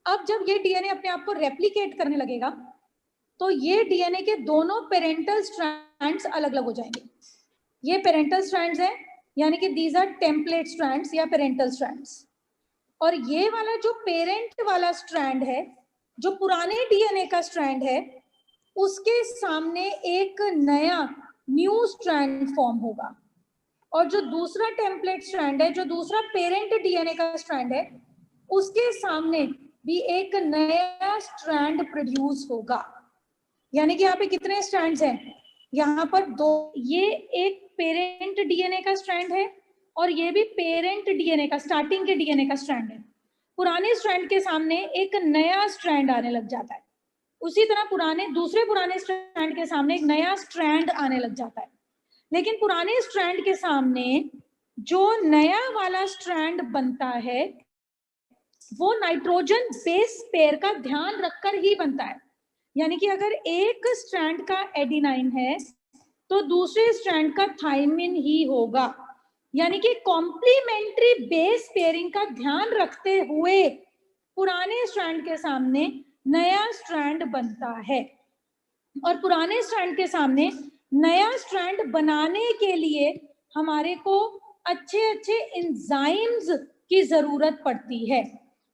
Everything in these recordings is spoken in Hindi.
अब जब ये डीएनए अपने आप को रेप्लिकेट करने लगेगा तो ये डीएनए के दोनों पेरेंटल स्ट्रैंड्स अलग अलग हो जाएंगे। ये पेरेंटल स्ट्रैंड्स हैं, यानी कि दीज आर टेम्पलेट स्ट्रैंड्स या पेरेंटल स्ट्रैंड्स। और ये वाला जो पेरेंट वाला स्ट्रैंड है, जो पुराने डीएनए का स्ट्रैंड है, उसके सामने एक नया न्यू स्ट्रैंड फॉर्म होगा। और जो दूसरा टेम्पलेट स्ट्रैंड है, जो दूसरा पेरेंट डीएनए का स्ट्रैंड है, उसके सामने भी एक नया स्ट्रैंड प्रोड्यूस होगा। यानी कि यहाँ पे कितने स्ट्रैंड्स हैं? यहाँ पर दो। ये एक पेरेंट डीएनए का स्ट्रैंड है और ये भी पेरेंट डीएनए का, स्टार्टिंग के डीएनए का स्ट्रैंड है। पुराने स्ट्रैंड के सामने एक नया स्ट्रैंड आने लग जाता है। उसी तरह दूसरे पुराने स्ट्रैंड के सामने एक नया स्ट्रैंड आने लग जाता है। लेकिन पुराने स्ट्रैंड के सामने जो नया वाला स्ट्रैंड बनता है वो नाइट्रोजन बेस पेयर का ध्यान रखकर ही बनता है। यानी कि अगर एक स्ट्रैंड का एडिनाइन है तो दूसरे स्ट्रैंड का थाइमिन ही होगा। यानी कि कॉम्प्लीमेंट्री बेस पेयरिंग का ध्यान रखते हुए पुराने स्ट्रैंड के सामने नया स्ट्रैंड बनता है। और पुराने स्ट्रैंड के सामने नया स्ट्रैंड बनाने के लिए हमारे को अच्छे अच्छे एंजाइम्स की जरूरत पड़ती है।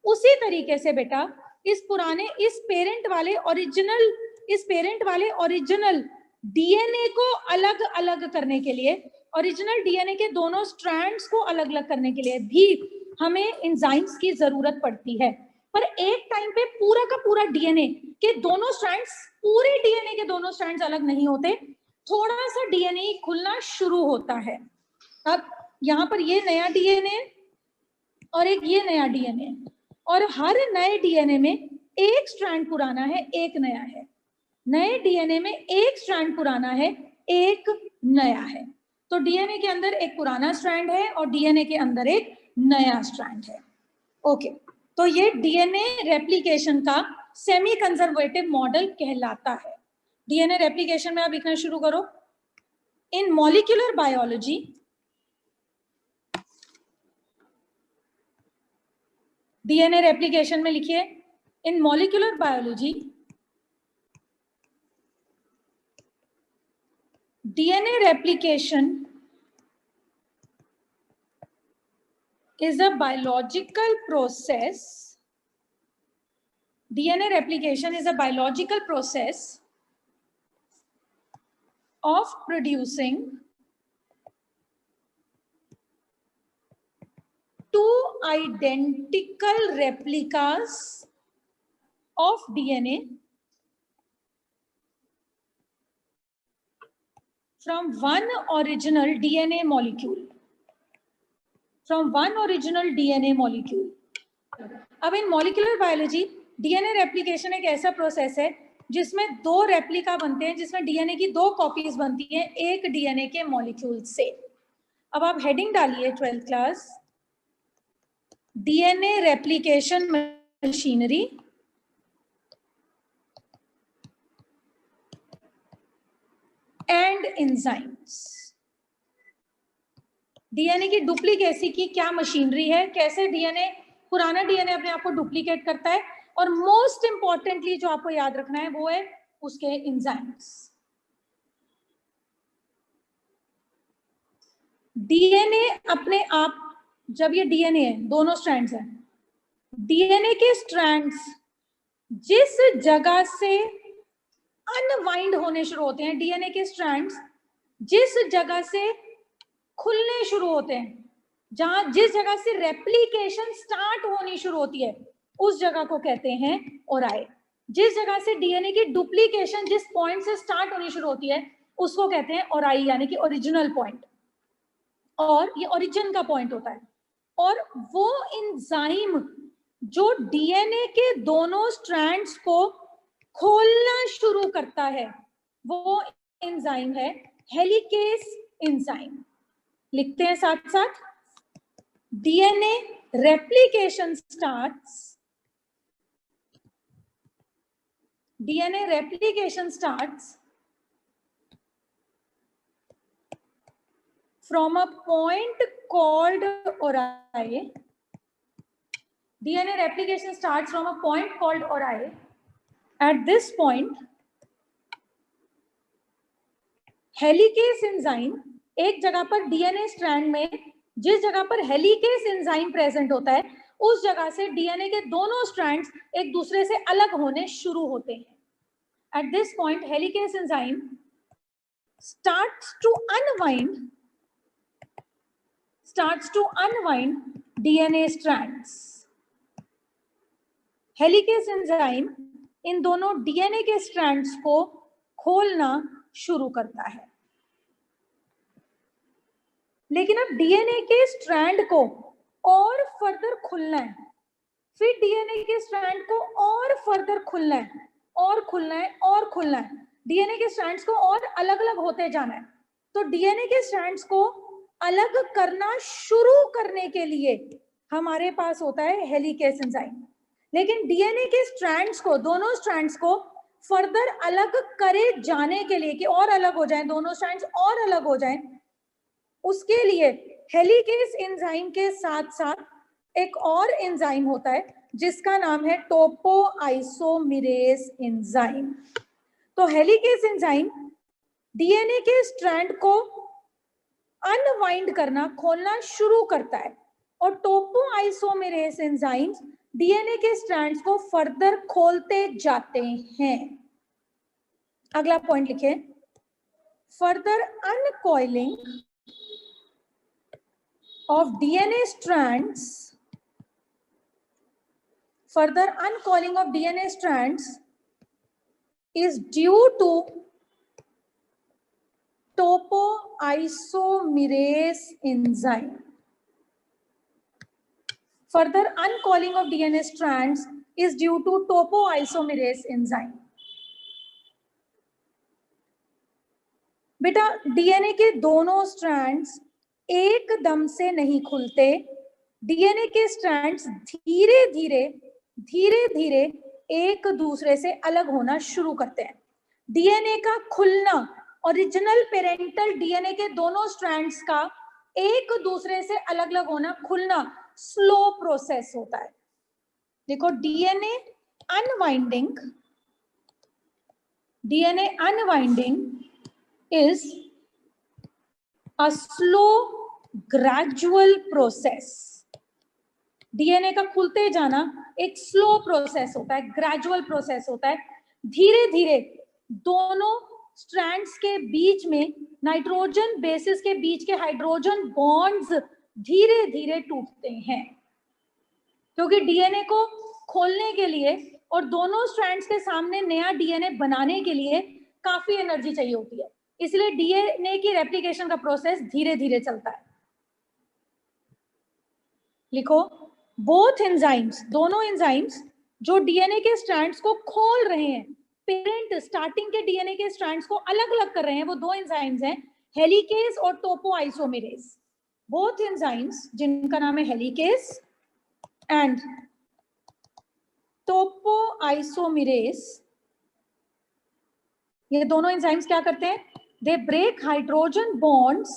उसी तरीके से बेटा इस पेरेंट वाले ओरिजिनल डीएनए को अलग अलग करने के लिए, ओरिजिनल डीएनए के दोनों स्ट्रैंड्स को अलग अलग करने के लिए भी हमें एंजाइम्स की जरूरत पड़ती है। पर एक टाइम पे पूरा का पूरा डीएनए के दोनों स्ट्रैंड्स, पूरे डीएनए के दोनों स्ट्रैंड्स अलग नहीं होते, थोड़ा सा डीएनए खुलना शुरू होता है। अब यहाँ पर ये नया डीएनए और एक ये नया डीएनए, और हर नए डीएनए में एक स्ट्रैंड पुराना है, एक नया है। नए डीएनए में एक स्ट्रैंड पुराना है, एक नया है। तो डीएनए के अंदर एक पुराना स्ट्रैंड है और डीएनए के अंदर एक नया स्ट्रैंड है। ओके, तो ये डीएनए रेप्लिकेशन का सेमी कंजर्वेटिव मॉडल कहलाता है। डीएनए रेप्लिकेशन में आप लिखना शुरू करो। In molecular biology, DNA replication में लिखिए, in molecular biology DNA replication is a biological process. DNA replication is a biological process of producing two identical replicas of DNA from one original DNA molecule. अब इन मॉलिक्यूलर बायोलॉजी डीएनए रेप्लिकेशन एक ऐसा प्रोसेस है जिसमें दो रेप्लिका बनते हैं, जिसमें डीएनए की दो कॉपीज बनती हैं एक डीएनए के मॉलिक्यूल से। अब आप हेडिंग डालिए 12th class, DNA replication machinery and enzymes. DNA की डुप्लीकेसी की क्या मशीनरी है, कैसे डीएनए, पुराना डीएनए अपने आप को डुप्लीकेट करता है, और मोस्ट इंपॉर्टेंटली जो आपको याद रखना है वो है उसके एंजाइम्स। डीएनए अपने आप, जब ये डीएनए है, दोनों स्ट्रैंड्स हैं, डीएनए के स्ट्रैंड्स जिस जगह से अनवाइंड होने शुरू होते हैं, डीएनए के स्ट्रैंड्स जिस जगह से खुलने शुरू होते हैं, जिस जगह से रेप्लिकेशन स्टार्ट होनी शुरू होती है, उस जगह को कहते हैं ओराई। जिस जगह से डीएनए की डुप्लीकेशन जिस पॉइंट से स्टार्ट होनी शुरू होती है उसको कहते हैं ओराई, यानी कि ओरिजिनल पॉइंट, और ये ओरिजिन का पॉइंट होता है। और वो एंजाइम जो डीएनए के दोनों स्ट्रैंड्स को खोलना शुरू करता है वो एंजाइम है हेलिकेस एंजाइम। लिखते हैं साथ साथ, DNA replication starts from a point called ori DNA replication starts from a point called ori. At this point, helicase enzyme एक जगह पर डीएनए स्ट्रैंड में, जिस जगह पर हेलिकेस एंजाइम प्रेजेंट होता है, उस जगह से डीएनए के दोनों स्ट्रैंड्स एक दूसरे से अलग होने शुरू होते हैं. At this point, helicase enzyme starts to unwind DNA strands. Helicase enzyme इन दोनों डीएनए के स्ट्रैंड्स को खोलना शुरू करता है. लेकिन अब डीएनए के स्ट्रैंड को और फर्दर खुलना है, फिर डीएनए के स्ट्रैंड को और फर्दर खुलना है, और खुलना है, और खुलना है. डीएनए के स्ट्रैंड्स को और अलग अलग होते जाना है. तो डीएनए के स्ट्रैंड्स को अलग करना शुरू करने के लिए हमारे पास होता है हेलिकेस एंजाइम. लेकिन डीएनए के स्ट्रैंड्स को, दोनों स्ट्रैंड्स को फर्दर अलग करे जाने के लिए, कि और अलग हो जाएं, दोनों स्ट्रैंड्स और अलग हो जाएं, उसके लिए हेलिकेस एंजाइम के साथ साथ एक और एंजाइम होता है जिसका नाम है टोपोआइसोमेरेस एंजाइम. तो हेलिकेस एंजाइम डीएनए के स्ट्रैंड को अनवाइंड करना, खोलना शुरू करता है, और टोपोआइसोमेरेस एंजाइम्स डीएनए के स्ट्रैंड्स को फर्दर खोलते जाते हैं. अगला पॉइंट लिखिए, further अनकॉइलिंग of DNA strands, further uncoiling of DNA strands is due to topoisomerase enzyme. Further uncoiling of DNA strands is due to topoisomerase enzyme. बेटा डीएनए के दोनों स्ट्रैंड्स एकदम से नहीं खुलते. डीएनए के स्ट्रैंड्स धीरे धीरे एक दूसरे से अलग होना शुरू करते हैं. डीएनए का खुलना, ओरिजिनल पेरेंटल डीएनए के दोनों स्ट्रैंड्स का एक दूसरे से अलग अलग होना, खुलना स्लो प्रोसेस होता है. देखो, DNA unwinding is a slow gradual process. DNA का खुलते जाना एक स्लो प्रोसेस होता है, ग्रेजुअल प्रोसेस होता है. धीरे धीरे दोनों स्ट्रैंड्स के बीच में, नाइट्रोजन बेसिस के बीच के हाइड्रोजन बॉन्ड्स धीरे धीरे टूटते हैं, क्योंकि डीएनए को खोलने के लिए और दोनों स्ट्रैंड्स के सामने नया डीएनए बनाने के लिए काफी एनर्जी चाहिए होती है. इसलिए डीएनए की रेप्लिकेशन का प्रोसेस धीरे धीरे चलता है. लिखो, बोथ एंजाइम्स, दोनों एंजाइम्स जो डीएनए के स्ट्रैंड्स को खोल रहे हैं, पेरेंट स्टार्टिंग के डीएनए के स्ट्रैंड्स को अलग अलग कर रहे हैं, वो दो एंजाइम्स हैं, हेलिकेस और टोपोआइसोमेरेस. बोथ एंजाइम्स जिनका नाम है हेलिकेस एंड टोपोआइसोमेरेस, ये दोनों एंजाइम्स क्या करते हैं? They break hydrogen bonds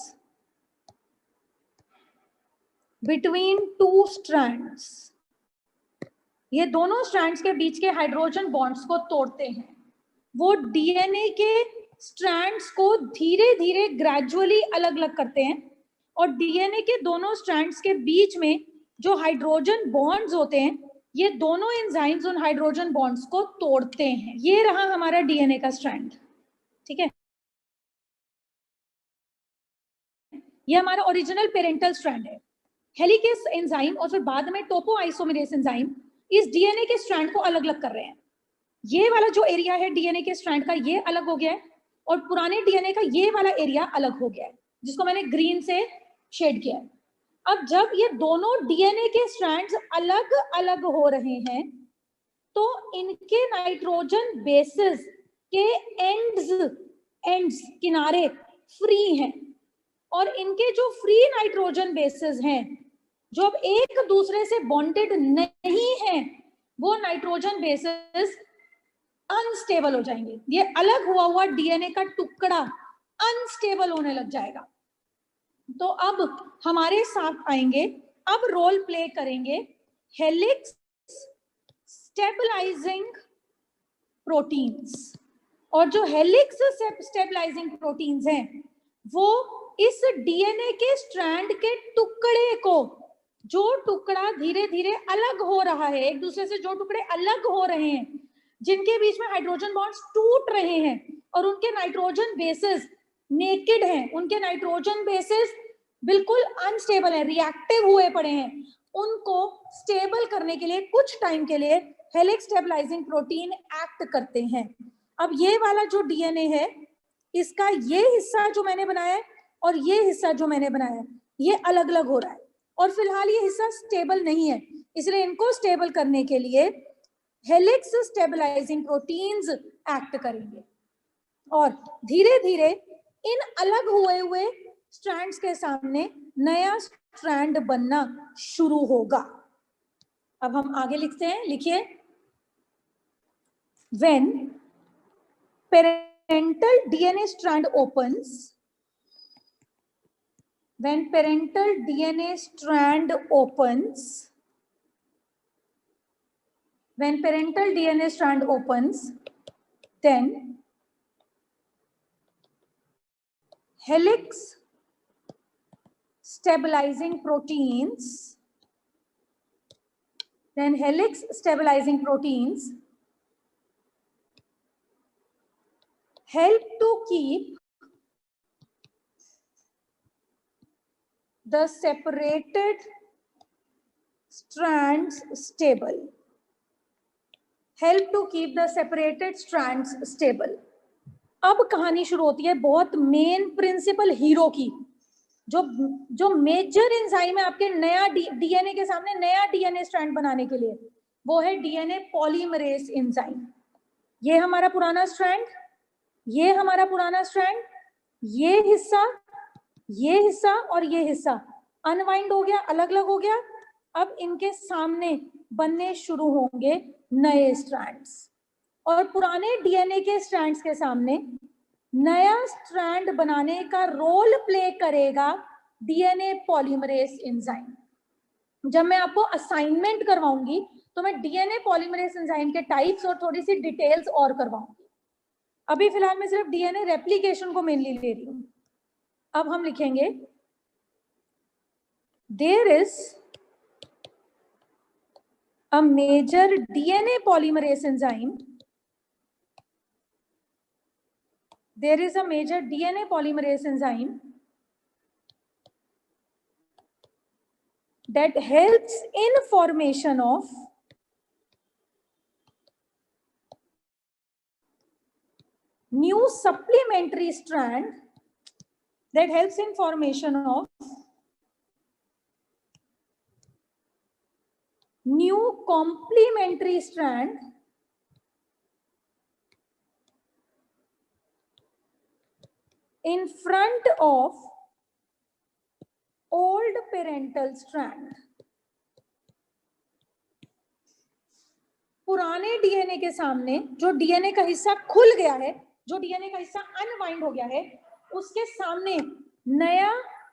between two strands. ये दोनों स्ट्रैंड्स के बीच के हाइड्रोजन बॉन्ड्स को तोड़ते हैं. वो डीएनए के स्ट्रैंड्स को धीरे धीरे ग्रेजुअली अलग अलग करते हैं, और डीएनए के दोनों स्ट्रैंड्स के बीच में जो हाइड्रोजन बॉन्ड्स होते हैं, ये दोनों एंजाइम्स उन हाइड्रोजन बॉन्ड्स को तोड़ते हैं. ये रहा हमारा डीएनए का स्ट्रैंड. ठीक है, ये हमारा ओरिजिनल पेरेंटल स्ट्रैंड है. हेलिकेस एंजाइम और फिर बाद में टोपोआइसोमेरेस एंजाइम इस डीएनए के स्ट्रैंड को अलग अलग कर रहे हैं. ये वाला जो एरिया है डीएनए के स्ट्रैंड का, ये अलग हो गया है, और पुराने डीएनए का ये वाला एरिया अलग हो गया है, जिसको मैंने ग्रीन से शेड किया है. अब जब ये दोनों डीएनए के स्ट्रैंड्स अलग अलग हो रहे हैं, तो इनके नाइट्रोजन बेसिस के एंड्स किनारे फ्री हैं, और इनके जो फ्री नाइट्रोजन बेसिस हैं, जो अब एक दूसरे से बॉन्डेड नहीं है, वो नाइट्रोजन बेसिस अनस्टेबल हो जाएंगे. ये अलग हुआ डीएनए का टुकड़ा अनस्टेबल होने लग जाएगा. तो अब हमारे साथ आएंगे, अब रोल प्ले करेंगे हेलिक्स स्टेबलाइजिंग प्रोटीन्स, और जो हेलिक्स स्टेबलाइजिंग प्रोटीन्स हैं वो इस डीएनए के स्ट्रैंड के टुकड़े को, जो टुकड़ा धीरे धीरे अलग हो रहा है, एक दूसरे से जो टुकड़े अलग हो रहे हैं, जिनके बीच में हाइड्रोजन बॉन्ड्स टूट रहे हैं और उनके नाइट्रोजन बेसेस नेकेड हैं, उनके नाइट्रोजन बेसेस बिल्कुल अनस्टेबल है, रिएक्टिव हुए पड़े हैं, उनको स्टेबल करने के लिए कुछ टाइम के लिए हेलिक्स स्टेबलाइजिंग प्रोटीन एक्ट करते हैं। अब ये वाला जो डीएनए है, इसका ये हिस्सा जो मैंने बनाया है और ये हिस्सा जो मैंने बनाया है, ये अलग अलग हो रहा है और फिलहाल ये हिस्सा स्टेबल नहीं है, इसलिए इनको स्टेबल करने के लिए हेलिक्स स्टेबलाइजिंग प्रोटीन्स एक्ट करेंगे और धीरे धीरे इन अलग हुए हुए स्ट्रैंड्स के सामने नया स्ट्रैंड बनना शुरू होगा। अब हम आगे लिखते हैं, लिखिए, when parental DNA strand opens, when parental DNA strand opens, when parental DNA strand opens, then helix stabilizing proteins, then helix stabilizing proteins help to keep the separated strands stable, help to keep the separated strands stable। अब कहानी शुरू होती है बहुत मेन प्रिंसिपल हीरो की, जो मेजर एंजाइम है आपके नया डीएनए के सामने नया डीएनए स्ट्रैंड बनाने के लिए, वो है डीएनए पॉलीमरेज एंजाइम। ये हमारा पुराना स्ट्रैंड, ये हमारा पुराना स्ट्रैंड, ये हिस्सा और ये हिस्सा अनवाइंड हो गया, अलग अलग हो गया। अब इनके सामने बनने शुरू होंगे नए स्ट्रैंड्स और पुराने डीएनए के स्ट्रैंड्स के सामने नया स्ट्रैंड बनाने का रोल प्ले करेगा डीएनए पॉलीमरेज एंजाइम। जब मैं आपको असाइनमेंट करवाऊंगी तो मैं डीएनए पॉलीमरेज एंजाइम के टाइप्स और थोड़ी सी डिटेल्स और करवाऊंगी। अभी फिलहाल मैं सिर्फ डीएनए रेप्लिकेशन को मेनली ले रही हूं। अब हम लिखेंगे, there is a major DNA polymerase enzyme, there is a major DNA polymerase enzyme that helps in formation of new supplementary strand, that helps in formation of new complementary strand in front of old parental strand। पुराने डीएनए के सामने जो डीएनए का हिस्सा खुल गया है, जो डीएनए का हिस्सा अनवाइंड हो गया है, उसके सामने नया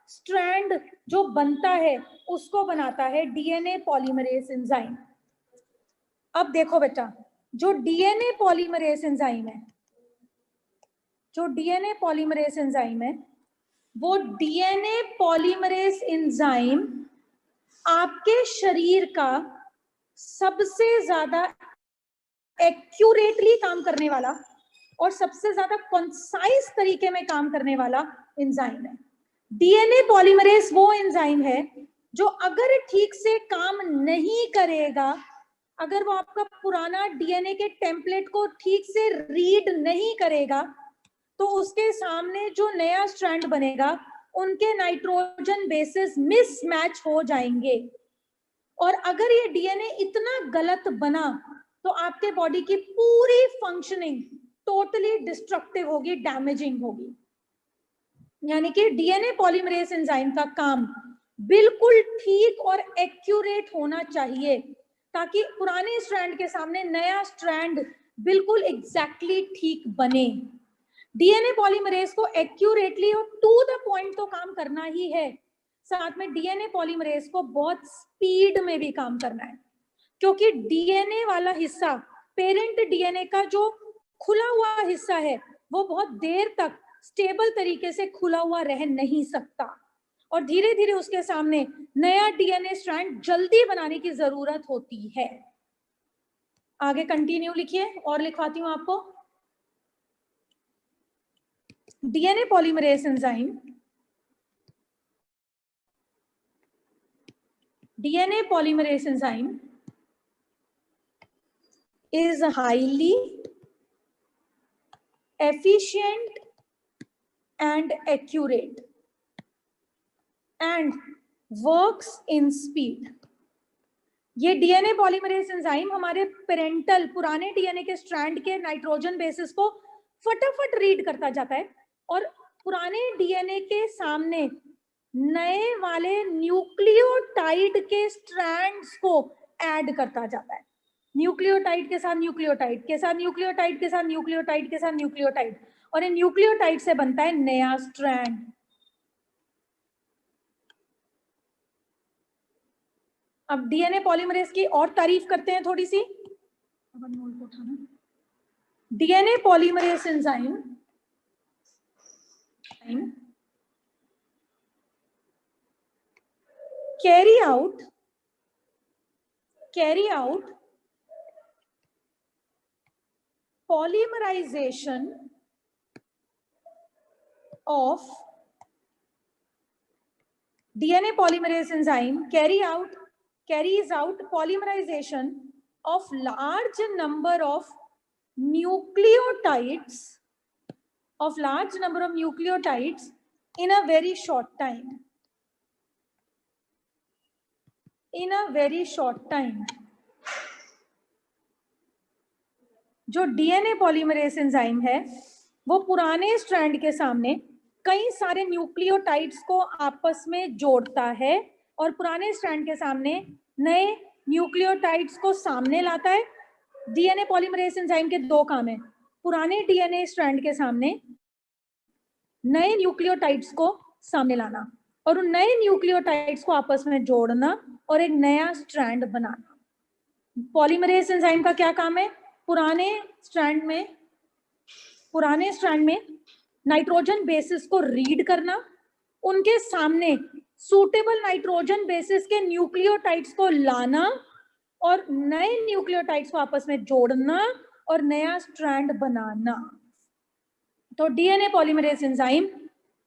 स्ट्रैंड जो बनता है उसको बनाता है डीएनए पॉलीमरेज एंजाइम। अब देखो बेटा, जो डीएनए पॉलीमरेज एंजाइम है, जो डीएनए पॉलीमरेज एंजाइम है, वो डीएनए पॉलीमरेज एंजाइम आपके शरीर का सबसे ज्यादा एक्यूरेटली काम करने वाला और सबसे ज्यादा कंसाइज तरीके में काम करने वाला एंजाइम है। डीएनए पॉलीमरेज वो एंजाइम है जो अगर ठीक से काम नहीं करेगा, अगर वो आपका पुराना डीएनए के टेम्पलेट को ठीक से रीड नहीं करेगा, तो उसके सामने जो नया स्ट्रैंड बनेगा उनके नाइट्रोजन बेसेस मिसमैच हो जाएंगे। और अगर ये डीएनए इतना गलत बना तो आपके बॉडी की पूरी फंक्शनिंग टोटली डिस्ट्रक्टिव होगी, डैमेजिंग होगी। यानी कि डीएनए पॉलीमरेज एंजाइम का काम बिल्कुल ठीक और एक्यूरेट होना चाहिए ताकि पुराने स्ट्रैंड के सामने नया स्ट्रैंड बिल्कुल एग्जैक्टली ठीक बने। डीएनए पॉलीमरेज को एक्यूरेटली और टू द पॉइंट तो काम करना ही है, साथ में डीएनए पॉलीमरेज को बहुत स्पीड में भी काम करना है। क्योंकि डीएनए वाला हिस्सा, पेरेंट डीएनए का जो खुला हुआ हिस्सा है, वो बहुत देर तक स्टेबल तरीके से खुला हुआ रह नहीं सकता, और धीरे धीरे उसके सामने नया डीएनए स्ट्रैंड जल्दी बनाने की जरूरत होती है। आगे कंटिन्यू लिखिए और लिखवाती हूं आपको। DNA polymerase enzyme, DNA polymerase enzyme is highly efficient and accurate and works in speed. ये डीएनए पॉलीमरेज एंजाइम हमारे पेरेंटल पुराने डीएनए के स्ट्रैंड के नाइट्रोजन बेसिस को फटाफट रीड करता जाता है और पुराने डीएनए के सामने नए वाले न्यूक्लियोटाइड के स्ट्रैंड्स को ऐड करता जाता है। न्यूक्लियोटाइड के साथ न्यूक्लियोटाइड के साथ न्यूक्लियोटाइड के साथ न्यूक्लियोटाइड के साथ न्यूक्लियोटाइड, और इन न्यूक्लियोटाइड से बनता है नया स्ट्रैंड। अब डीएनए पॉलीमरेज की और तारीफ करते हैं थोड़ी सी। DNA polymerase enzyme carry out polymerization of DNA polymerase enzyme carries out polymerization of large number of nucleotides in a very short time. जो डीएनए पॉलीमरेज एंजाइम है वो पुराने स्ट्रैंड के सामने कई सारे न्यूक्लियोटाइड्स को आपस में जोड़ता है और पुराने स्ट्रैंड के सामने नए न्यूक्लियोटाइड्स को सामने लाता है। डीएनए पॉलीमरेज एंजाइम के दो काम है, पुराने डीएनए स्ट्रैंड के सामने नए न्यूक्लियोटाइड्स को सामने लाना और उन नए न्यूक्लियोटाइड्स को आपस में जोड़ना और एक नया स्ट्रैंड बनाना। पॉलीमरेज एंजाइम का क्या काम है? पुराने स्ट्रैंड में नाइट्रोजन बेसिस को रीड करना, उनके सामने सूटेबल नाइट्रोजन बेसिस के न्यूक्लियोटाइड्स को लाना और नए न्यूक्लियोटाइड्स को आपस में जोड़ना और नया स्ट्रैंड बनाना। तो डीएनए पॉलीमरेज एंजाइम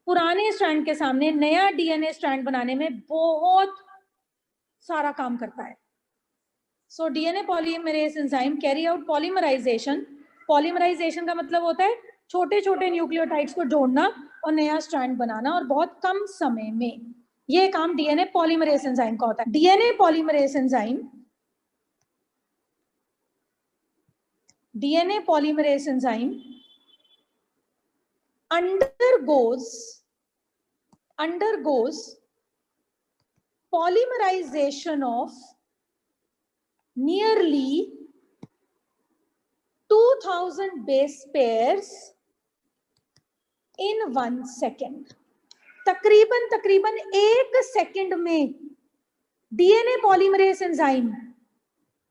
पुराने स्ट्रैंड के सामने नया डीएनए स्ट्रैंड बनाने में बहुत सारा काम करता है। So DNA polymerase enzyme carry out polymerization. Polymerization का मतलब होता है छोटे छोटे न्यूक्लियोटाइड्स को जोड़ना और नया स्ट्रैंड बनाना, और बहुत कम समय में। ये काम डीएनए पॉलीमरेज एंजाइम का होता है। DNA polymerase enzyme undergoes polymerization of nearly 2000 base pairs in 1 second. तकरीबन 1 सेकंड में डीएनए पॉलीमरेज एंजाइम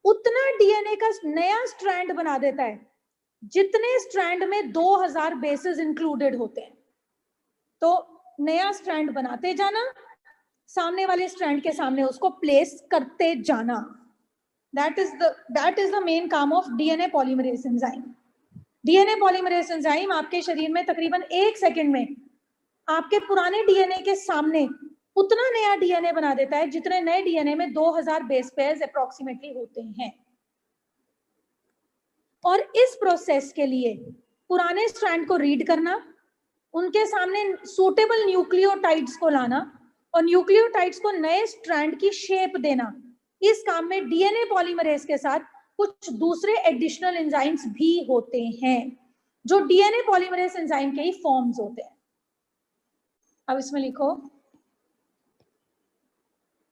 उतना डीएनए का नया स्ट्रैंड बना देता है जितने स्ट्रैंड में 2000 बेसेस इंक्लूडेड होते हैं। तो नया स्ट्रैंड बनाते जाना, सामने वाले स्ट्रैंड के सामने उसको प्लेस करते जाना। दैट इज द मेन काम of DNA polymerase enzyme. DNA polymerase enzyme आपके शरीर में तकरीबन 1 सेकंड में आपके पुराने डीएनए के सामने उतना नया डीएनए बना देता है जितने नए डीएनए में 2000 बेस पेयर्स अप्रोक्सीमेटली होते हैं। और इस प्रोसेस के लिए पुराने स्ट्रैंड को रीड करना, उनके सामने सूटेबल न्यूक्लियोटाइड्स को लाना और न्यूक्लियोटाइड्स को नए स्ट्रैंड की शेप देना, इस काम में डीएनए पॉलीमरेज के साथ कुछ दूसरे एडिशनल एंजाइम्स भी होते हैं जो डीएनए पॉलीमरेज एंजाइम के ही फॉर्म्स होते हैं। अब इसमें लिखो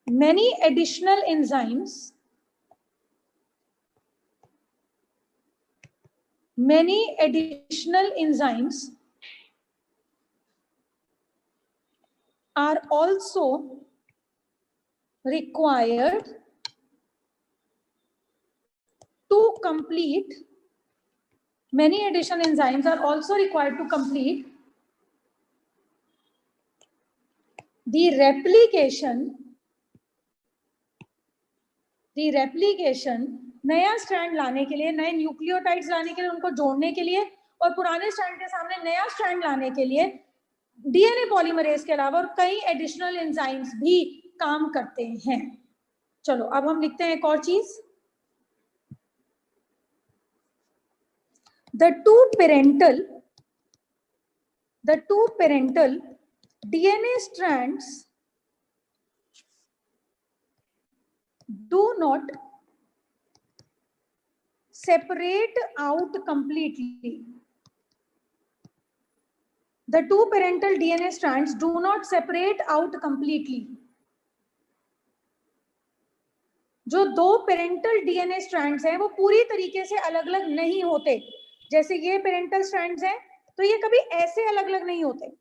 many additional enzymes are also required complete, many additional enzymes are also required to complete the replication, नया स्ट्रैंड लाने के लिए, नए न्यूक्लियोटाइड्स लाने के लिए, उनको जोड़ने के लिए, और पुराने स्ट्रैंड के सामने नया स्ट्रैंड लाने के लिए डीएनए पॉलीमरेज के अलावा और कई एडिशनल एंजाइम्स भी काम करते हैं। चलो अब हम लिखते हैं एक और चीज, the two parental DNA strands do not separate out completely. The two parental DNA strands do not separate out completely. जो दो पेरेंटल डीएनए स्ट्रैंड्स हैं वो पूरी तरीके से अलग अलग नहीं होते। जैसे ये पेरेंटल स्ट्रैंड्स हैं तो ये कभी ऐसे अलग अलग नहीं होते,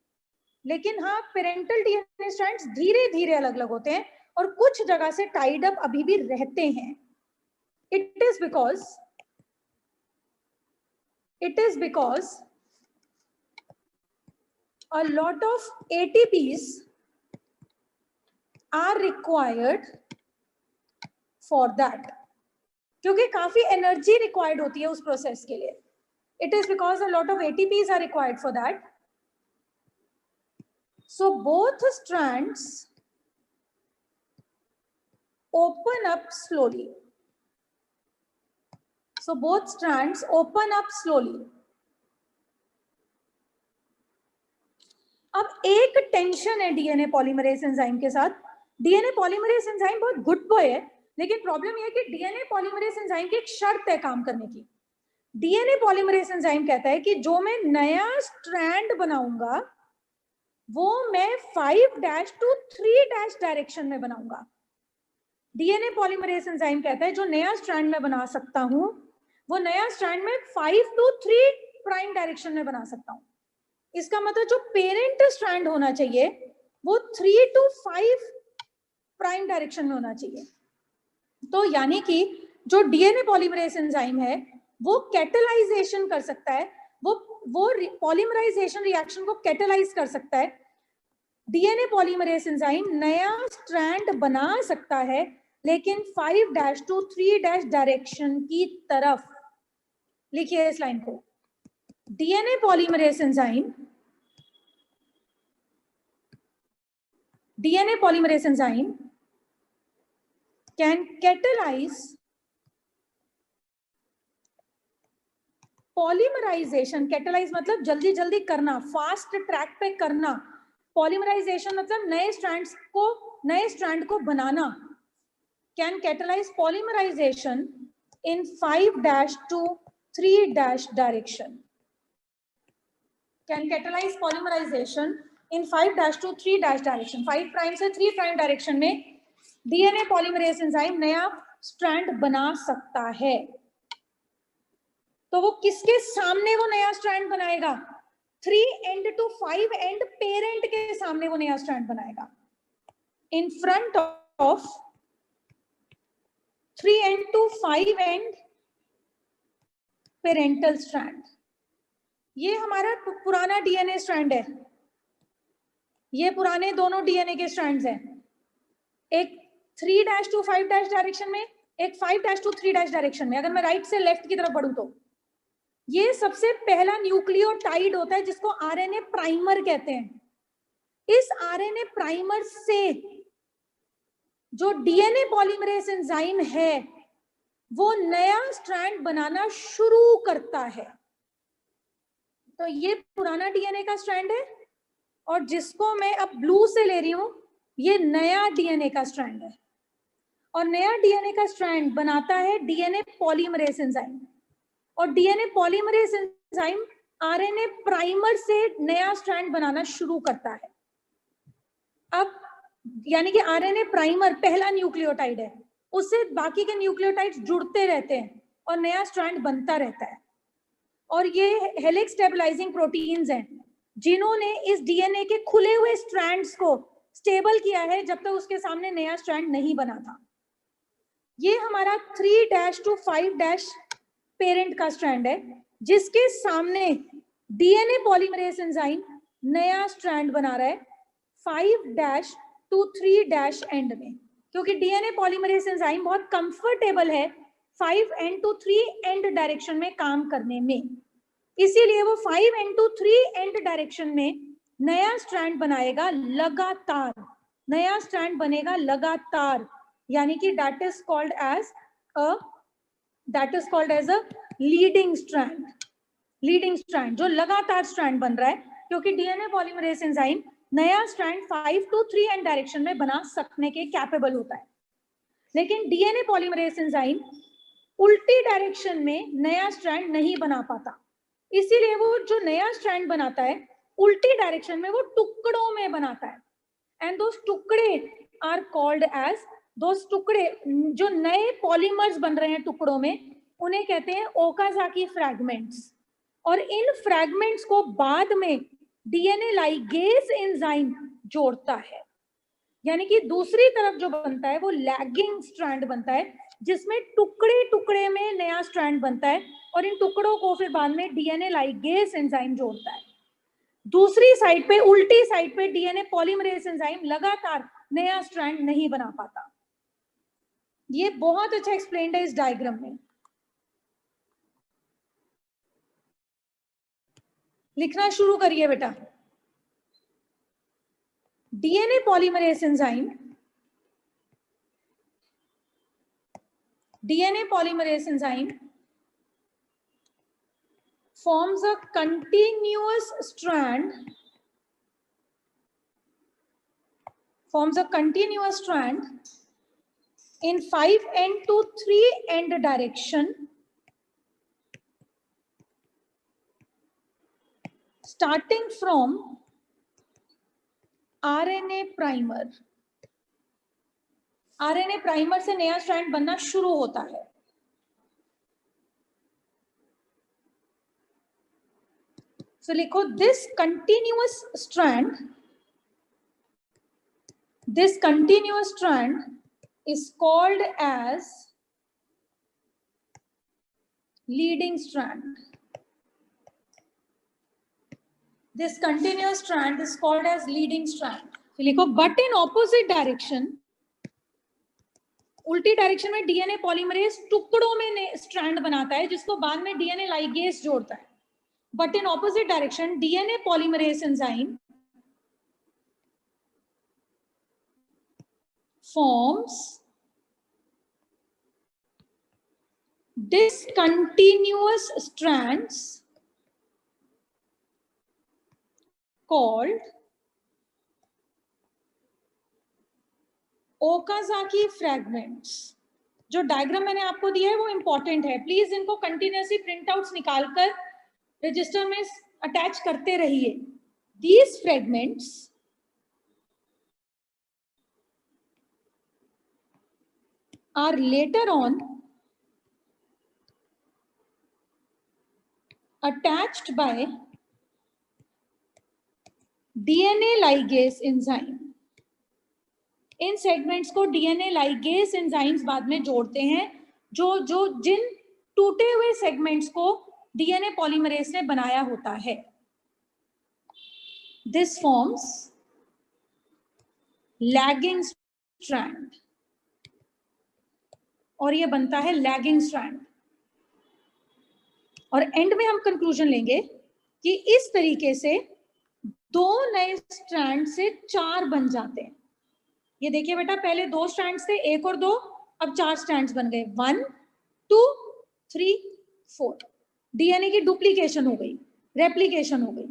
लेकिन हाँ पेरेंटल डीएनए स्ट्रैंड्स धीरे धीरे अलग अलग होते हैं और कुछ जगह से टाइड अप अभी भी रहते हैं। It is because a lot of ATPs are required for that, क्योंकि काफी एनर्जी रिक्वायर्ड होती है उस प्रोसेस के लिए। It is because a lot of ATPs are required for that. So both strands open up slowly. अब एक टेंशन है डीएनए पॉलीमरेज एंजाइम के साथ। डीएनए पॉलीमरेज एंजाइम बहुत गुड बॉय है, लेकिन प्रॉब्लम यह है कि डीएनए पॉलीमरेज एंजाइम की एक शर्त है काम करने की। डीएनए पॉलीमरेज एंजाइम कहता है कि जो मैं नया स्ट्रैंड बनाऊंगा वो मैं 5' to 3' डायरेक्शन में बनाऊंगा। डीएनए पॉलीमरेज एंजाइम कहता है जो नया स्ट्रैंड में बना सकता हूं वो नया स्ट्रैंड में 5 to 3' डायरेक्शन में बना सकता हूं। इसका मतलब जो पेरेंट स्ट्रैंड होना चाहिए वो 3 to 5' डायरेक्शन में होना चाहिए। तो यानी कि जो डीएनए पॉलीमरेज एंजाइम है वो कैटलाइजेशन कर सकता है, वो पॉलीमराइजेशन रिएक्शन को कैटलाइज कर सकता है। डीएनए पॉलीमरेज एंजाइम नया स्ट्रैंड बना सकता है, लेकिन 5' to 3' डायरेक्शन की तरफ। लिखिए इस लाइन को, DNA polymerase enzyme can catalyse polymerization. Catalyse मतलब जल्दी जल्दी करना, फास्ट ट्रैक पे करना। पॉलीमराइजेशन मतलब नए स्ट्रैंड को बनाना। Can catalyse polymerization in 5' to 3' direction. Can catalyse polymerization in 5' to 3' direction. 5' से 3' डायरेक्शन में डीएनए पॉलीमरेज एंजाइम नया स्ट्रैंड बना सकता है। तो वो किसके सामने वो नया स्ट्रैंड बनाएगा? 3 to 5 पेरेंट के सामने वो नया स्ट्रैंड बनाएगा। In front of 3 to 5 parental strand. ये हमारा पुराना डीएनए स्ट्रैंड है, ये पुराने दोनों डीएनए के स्ट्रैंड्स हैं, एक 3' to 5' डायरेक्शन में, एक 5' to 3' डायरेक्शन में। अगर मैं राइट से लेफ्ट की तरफ बढ़ूं तो ये सबसे पहला न्यूक्लियोटाइड होता है जिसको आरएनए प्राइमर कहते हैं। इस आरएनए प्राइमर से जो डीएनए पॉलीमरेज एंजाइम है वो नया स्ट्रैंड बनाना शुरू करता है। तो ये पुराना डीएनए का स्ट्रैंड है और जिसको मैं अब ब्लू से ले रही हूं ये नया डीएनए का स्ट्रैंड है, और नया डीएनए का स्ट्रैंड बनाता है डीएनए पॉलीमरेज एंजाइम, और DNA polymerase enzyme RNA primer से नया स्ट्रैंड बनाना शुरू करता है। अब यानी कि आरएनए प्राइमर पहला न्यूक्लियोटाइड है, उससे बाकी के न्यूक्लियोटाइड्स जुड़ते रहते हैं और नया स्ट्रैंड बनता रहता है। और ये हेलिक्स स्टेबलाइजिंग प्रोटीन्स हैं जिन्होंने इस डीएनए के खुले हुए स्ट्रैंड्स को स्टेबल किया है जब तक उसके सामने नया स्ट्रैंड नहीं बना था। ये हमारा 3' to 5' पेरेंट का स्ट्रैंड है जिसके सामने डीएनए पॉलीमरेज एंजाइम नया स्ट्रैंड बना रहा है 5' to 3' एंड में, क्योंकि डीएनए पॉलीमरेज एंजाइम बहुत कंफर्टेबल है 5 एंड टू 3 एंड डायरेक्शन में काम करने में, इसीलिए वो 5 एंड टू 3 एंड डायरेक्शन में नया स्ट्रैंड बनाएगा लगातार, नया स्ट्रैंड बनेगा लगातार, यानी कि that is called as a leading strand. Leading strand जो लगातार स्ट्रैंड बन रहा है, क्योंकि डीएनए पॉलीमरेज एंजाइम नया स्ट्रैंड 5 to 3 एंड डायरेक्शन में बना सकने के कैपेबल होता है, लेकिन डीएनए पॉलीमरेज एंजाइम उल्टी डायरेक्शन में नया स्ट्रैंड नहीं बना पाता, इसीलिए वो जो नया स्ट्रैंड बनाता है उल्टी डायरेक्शन में वो टुकड़ों में बनाता है, एंड दोस टुकड़े आर कॉल्ड एज, दोस टुकड़े जो नए पॉलीमर्स बन रहे हैं टुकड़ों में, उन्हें कहते हैं ओकाजाकी फ्रैगमेंट्स। और इन फ्रैगमेंट्स को बाद में डीएनए लाइगेज एंजाइम जोड़ता है, यानी कि दूसरी तरफ जो बनता है वो लैगिंग स्ट्रैंड बनता है, जिसमें टुकड़े टुकड़े में नया स्ट्रैंड बनता है और इन टुकड़ों को फिर बाद में डीएनए लाइगेज एंजाइम जोड़ता है। दूसरी साइड पे, उल्टी साइड पे डीएनए पॉलीमरेज एंजाइम लगातार नया स्ट्रैंड नहीं बना पाता। ये बहुत अच्छा एक्सप्लेन्ड है इस डायग्राम में। लिखना शुरू करिए बेटा। DNA polymerase enzyme, DNA polymerase enzyme forms a continuous strand in 5 end to 3 end direction, starting from RNA primer। RNA primer से नया स्ट्रैंड बनना शुरू होता है। तो लिखो this continuous strand is called as leading strand. This continuous strand is called as leading strand. लिखो बट इन ऑपोजिट डायरेक्शन, उल्टी डायरेक्शन में डीएनए पॉलीमरेज टुकड़ों में स्ट्रैंड बनाता है जिसको बाद में डीएनए लाइगेज जोड़ता है। But in opposite direction DNA polymerase enzyme forms discontinuous strands called Okazaki fragments. जो डायग्राम मैंने आपको दिया है वो इंपॉर्टेंट है, प्लीज इनको कंटिन्यूअसली प्रिंट आउट्स निकालकर रजिस्टर में अटैच करते रहिए। These fragments are later on attached by DNA ligase enzyme. इन सेगमेंट्स को डीएनए लाइगेज एंजाइम्स बाद में जोड़ते हैं, जिन टूटे हुए सेगमेंट्स को डीएनए पॉलीमरेज ने बनाया होता है। दिस फॉर्म्स लैगिंग स्ट्रैंड, और ये बनता है लैगिंग स्ट्रैंड। और एंड में हम कंक्लूजन लेंगे कि इस तरीके से 2 नए स्ट्रैंड से 4 बन जाते हैं। ये देखिए बेटा, पहले 2 स्ट्रैंड्स थे, 1 और 2, अब 4 स्ट्रैंड्स बन गए। 1 2 3 4। डीएनए की डुप्लीकेशन हो गई, रेप्लिकेशन हो गई।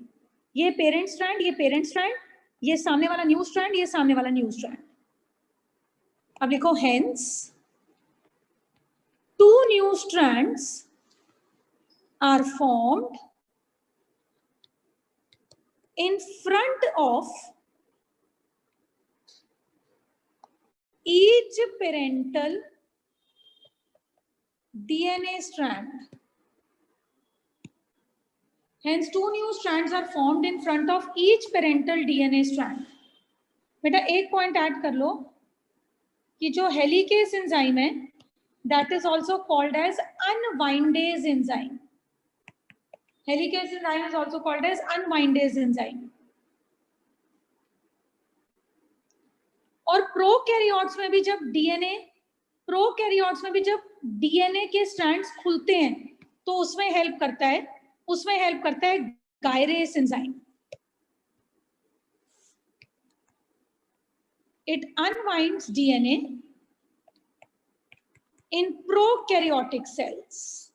ये पेरेंट स्ट्रैंड, ये पेरेंट स्ट्रैंड, ये सामने वाला न्यू स्ट्रैंड, ये सामने वाला न्यू स्ट्रैंड। अब लिखो hence 2 new strands are formed in front of each parental DNA strand. Hence 2 new strands are formed in front of each parental DNA strand. बेटा एक पॉइंट ऐड कर लो कि जो हेलिकेज एंजाइम है that is also called as unwindase enzyme. Helicase enzyme is also called as unwindase enzyme. और प्रोकैरियोट्स में भी जब डीएनए के स्ट्रैंड्स खुलते हैं तो उसमें हेल्प करता है गायरेस enzyme. It unwinds DNA in prokaryotic cells.